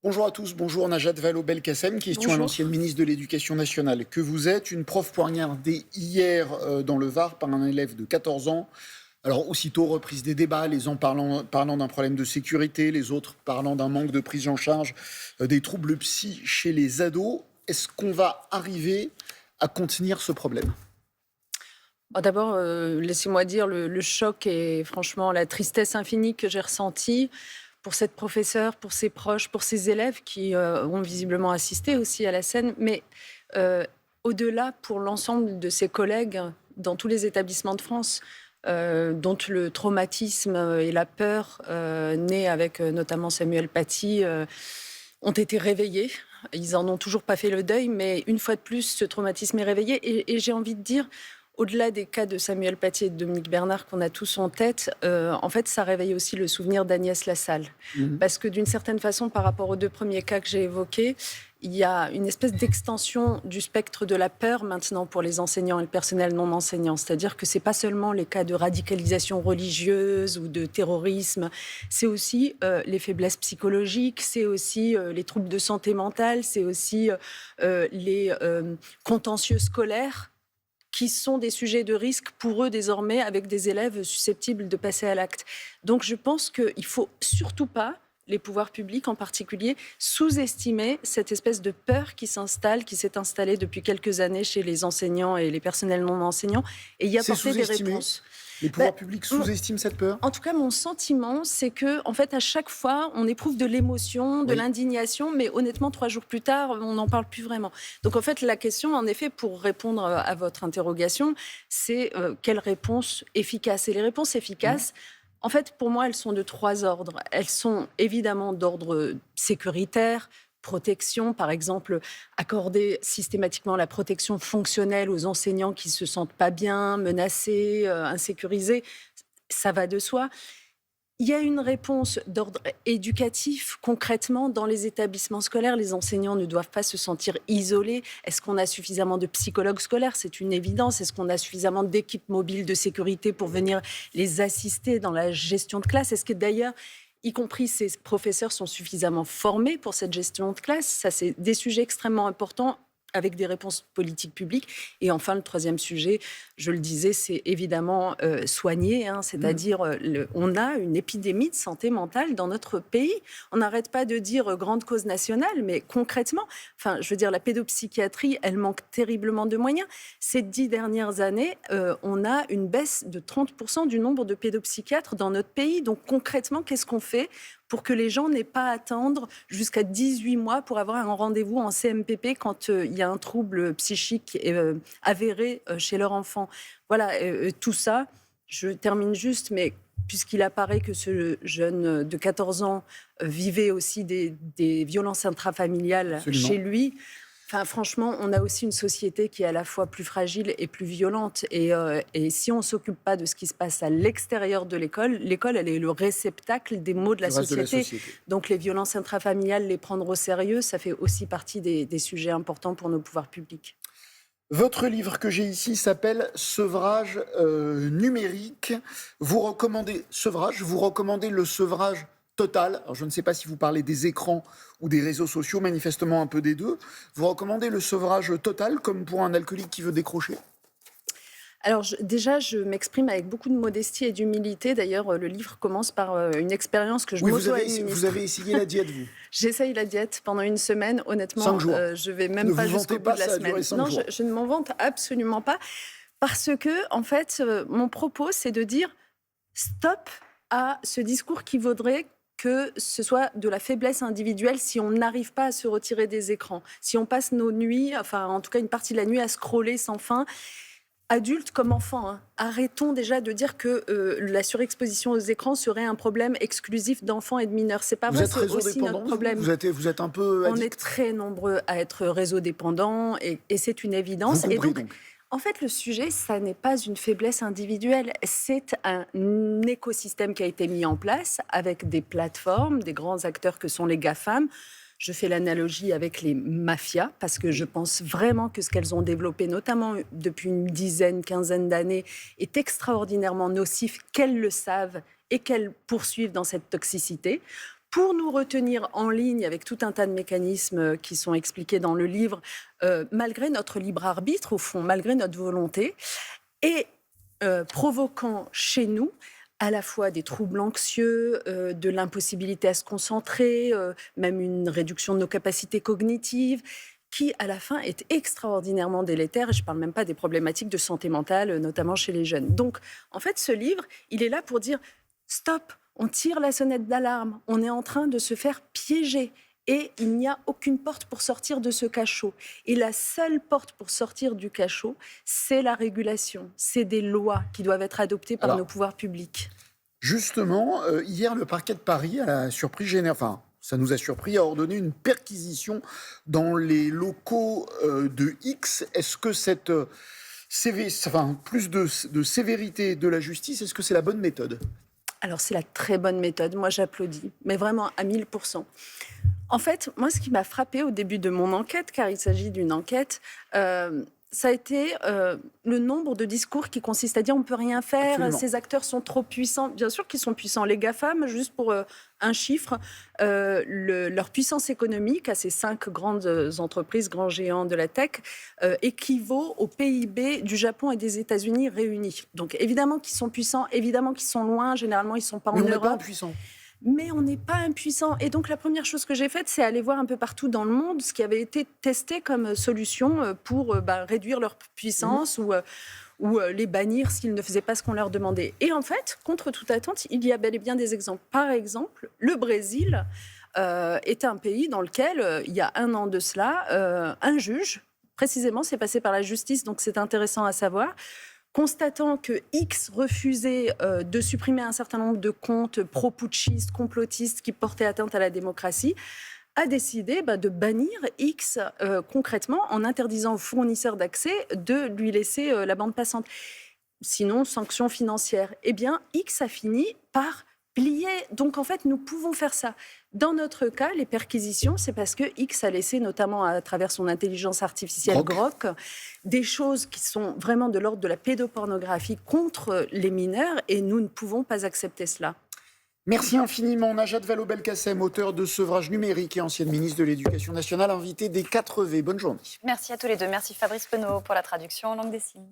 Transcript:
Bonjour à tous, bonjour Najat Vallaud-Belkacem, question à Bonjour. l'ancienne ministre de l'Éducation nationale. Que vous êtes, une prof poignardée hier dans le Var par un élève de 14 ans. Alors aussitôt reprise des débats, les uns parlant d'un problème de sécurité, les autres parlant d'un manque de prise en charge des troubles psy chez les ados. Est-ce qu'on va arriver à contenir ce problème? D'abord, laissez-moi dire le choc et franchement la tristesse infinie que j'ai ressentie pour cette professeure, pour ses proches, pour ses élèves qui ont visiblement assisté aussi à la scène. Mais euh, au-delà, pour l'ensemble de ses collègues dans tous les établissements de France, dont le traumatisme et la peur nés avec notamment Samuel Paty ont été réveillés. Ils en ont toujours pas fait le deuil, mais une fois de plus, ce traumatisme est réveillé. Et j'ai envie de dire, au-delà des cas de Samuel Paty et de Dominique Bernard qu'on a tous en tête, en fait, ça réveille aussi le souvenir d'Agnès Lassalle. Mhm. Parce que d'une certaine façon, par rapport aux deux premiers cas que j'ai évoqués, il y a une espèce d'extension du spectre de la peur maintenant pour les enseignants et le personnel non enseignant. C'est-à-dire que ce n'est pas seulement les cas de radicalisation religieuse ou de terrorisme, c'est aussi les faiblesses psychologiques, c'est aussi les troubles de santé mentale, c'est aussi les contentieux scolaires qui sont des sujets de risque pour eux désormais avec des élèves susceptibles de passer à l'acte. Donc je pense qu'il ne faut surtout pas, les pouvoirs publics en particulier, sous-estimer cette espèce de peur qui s'installe, qui s'est installée depuis quelques années chez les enseignants et les personnels non enseignants, et y C'est apporter des sous-estimé? réponses. Les Ben, pouvoirs publics sous-estiment cette peur? en tout cas, mon sentiment, c'est que, en fait, à chaque fois, on éprouve de l'émotion, de Oui. l'indignation, mais honnêtement, 3 jours plus tard, on n'en parle plus vraiment. Donc, en fait, la question, en effet, pour répondre à votre interrogation, c'est quelle réponse efficace? Et les réponses Mhm. efficaces, en fait, pour moi, elles sont de 3 ordres. Elles sont évidemment d'ordre sécuritaire, protection, par exemple, accorder systématiquement la protection fonctionnelle aux enseignants qui se sentent pas bien, menacés, insécurisés. Ça va de soi. Il y a une réponse d'ordre éducatif. Concrètement, dans les établissements scolaires, les enseignants ne doivent pas se sentir isolés. Est-ce qu'on a suffisamment de psychologues scolaires? C'est une évidence. Est-ce qu'on a suffisamment d'équipes mobiles de sécurité pour venir les assister dans la gestion de classe? Est-ce que d'ailleurs, y compris ces professeurs, sont suffisamment formés pour cette gestion de classe? Ça, c'est des sujets extrêmement importants avec des réponses politiques publiques. Et enfin, le troisième sujet, je le disais, c'est évidemment soigner, hein, Mhm. c'est-à-dire on a une épidémie de santé mentale dans notre pays. On n'arrête pas de dire grande cause nationale, mais concrètement, enfin, je veux dire, la pédopsychiatrie, elle manque terriblement de moyens. Ces 10 dernières années, on a une baisse de 30% du nombre de pédopsychiatres dans notre pays. Donc concrètement, qu'est-ce qu'on fait pour que les gens n'aient pas à attendre jusqu'à 18 mois pour avoir un rendez-vous en CMPP quand il y a un trouble psychique avéré chez leur enfant. Voilà, tout ça, je termine juste, mais puisqu'il apparaît que ce jeune de 14 ans vivait aussi des violences intrafamiliales chez Absolument. lui. Enfin, franchement, on a aussi une société qui est à la fois plus fragile et plus violente. Et si on ne s'occupe pas de ce qui se passe à l'extérieur de l'école, l'école, elle est le réceptacle des maux de la Du reste de la société. société. Donc les violences intrafamiliales, les prendre au sérieux, ça fait aussi partie des sujets importants pour nos pouvoirs publics. Votre livre que j'ai ici s'appelle Sevrage numérique. Vous recommandez le sevrage total. Alors, je ne sais pas si vous parlez des écrans ou des réseaux sociaux, manifestement un peu des deux. Vous recommandez le sevrage total comme pour un alcoolique qui veut décrocher? Alors déjà, je m'exprime avec beaucoup de modestie et d'humilité. D'ailleurs, le livre commence par une expérience que je Oui, vous m'auto-administre. avez essayé la diète, vous. J'essaye la diète pendant une semaine. Cinq Honnêtement, jours. je vais Ne même pas vous jusqu'au vantez bout pas, de la ça a semaine. duré cinq Non, jours. je ne m'en vante absolument pas. Parce que, en fait, mon propos, c'est de dire stop à ce discours qui vaudrait que ce soit de la faiblesse individuelle si on n'arrive pas à se retirer des écrans. Si on passe nos nuits, enfin en tout cas une partie de la nuit, à scroller sans fin. Adultes comme enfants, hein. Arrêtons déjà de dire que la surexposition aux écrans serait un problème exclusif d'enfants et de mineurs. C'est pas Vous vrai, êtes c'est réseau aussi notre dépendant, vous problème. vous êtes un peu On est addict? très nombreux à être réseau dépendants et c'est une Vous évidence. Et compris donc, donc. en fait, le sujet, ça n'est pas une faiblesse individuelle, c'est un écosystème qui a été mis en place avec des plateformes, des grands acteurs que sont les GAFAM. Je fais l'analogie avec les mafias parce que je pense vraiment que ce qu'elles ont développé, notamment depuis une dizaine, quinzaine d'années, est extraordinairement nocif, qu'elles le savent et qu'elles poursuivent dans cette toxicité. pour nous retenir en ligne avec tout un tas de mécanismes qui sont expliqués dans le livre, malgré notre libre arbitre, au fond, malgré notre volonté, et provoquant chez nous à la fois des troubles anxieux, de l'impossibilité à se concentrer, même une réduction de nos capacités cognitives, qui, à la fin, est extraordinairement délétère. Et je ne parle même pas des problématiques de santé mentale, notamment chez les jeunes. Donc, en fait, ce livre, il est là pour dire « Stop, on tire la sonnette d'alarme, on est en train de se faire piéger. » Et il n'y a aucune porte pour sortir de ce cachot. Et la seule porte pour sortir du cachot, c'est la régulation. C'est des lois qui doivent être adoptées par nos pouvoirs publics. Justement, hier, le parquet de Paris, à la surprise générale, enfin, ça nous a surpris, a ordonné une perquisition dans les locaux de X. Est-ce que cette plus de sévérité de la justice, est-ce que c'est la bonne méthode ? Alors, c'est la très bonne méthode. Moi, j'applaudis, mais vraiment à 1000%. En fait, moi, ce qui m'a frappée au début de mon enquête, car il s'agit d'une enquête, ça a été le nombre de discours qui consistent à dire on ne peut rien faire, Absolument. Ces acteurs sont trop puissants. Bien sûr qu'ils sont puissants. Les GAFAM, juste pour un chiffre, leur puissance économique à ces 5 grandes entreprises, grands géants de la tech, équivaut au PIB du Japon et des États-Unis réunis. Donc évidemment qu'ils sont puissants, évidemment qu'ils sont loin, généralement ils ne sont pas Mais en on n'est Europe. pas impuissant. Mais on n'est pas impuissant. Et donc, la première chose que j'ai faite, c'est aller voir un peu partout dans le monde ce qui avait été testé comme solution pour réduire leur puissance ou les bannir s'ils ne faisaient pas ce qu'on leur demandait. Et en fait, contre toute attente, il y a bel et bien des exemples. Par exemple, le Brésil est un pays dans lequel, il y a 1 an de cela, un juge, précisément, c'est passé par la justice, donc c'est intéressant à savoir, constatant que X refusait de supprimer un certain nombre de comptes pro-putschistes, complotistes qui portaient atteinte à la démocratie, a décidé de bannir X concrètement en interdisant aux fournisseurs d'accès de lui laisser la bande passante. Sinon, sanctions financières. Eh bien, X a fini par plier. Donc, en fait, nous pouvons faire ça. Dans notre cas, les perquisitions, c'est parce que X a laissé, notamment à travers son intelligence artificielle Grok, des choses qui sont vraiment de l'ordre de la pédopornographie contre les mineurs, et nous ne pouvons pas accepter cela. Merci infiniment, Najat Vallaud-Belkacem, auteure de Sevrage numérique et ancienne ministre de l'Éducation nationale, invitée des 4V. Bonne journée. Merci à tous les deux. Merci Fabrice Penaud pour la traduction en langue des signes.